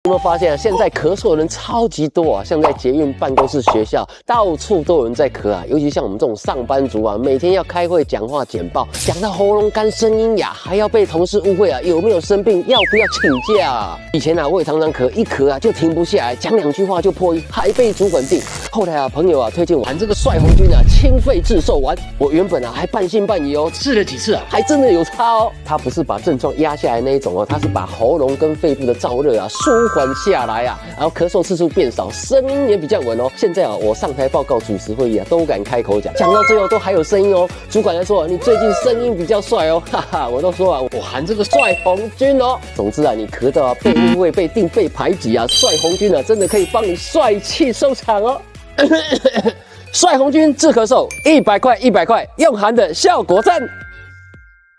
有没有发现啊？现在咳嗽的人超级多啊，像在捷运、办公室、学校，到处都有人在咳啊。尤其像我们这种上班族啊，每天要开会、讲话、简报，讲到喉咙干、声音哑，还要被同事误会啊，有没有生病，要不要请假啊？以前啊，我也常常咳，一咳啊就停不下来，讲2句话就破音，还被主管定。后来啊，朋友啊推荐我含这个帅红菌啊，清肺治嗽丸。我原本啊还半信半疑哦，试了几次啊，还真的有差哦。它不是把症状压下来那一种哦，它是把喉咙跟肺部的燥热啊舒缓下来啊，然后咳嗽次数变少，声音也比较稳哦。现在啊，我上台报告主持会议啊，都敢开口讲，讲到最后都还有声音哦。主管还说你最近声音比较帅哦，哈哈，我都说啊，我含这个帅红菌哦。总之啊，你咳到啊被误会、被定、被排挤啊，帅红菌啊真的可以帮你帅气收场哦。帅红菌治咳嗽，100块，100块，用含的效果赞。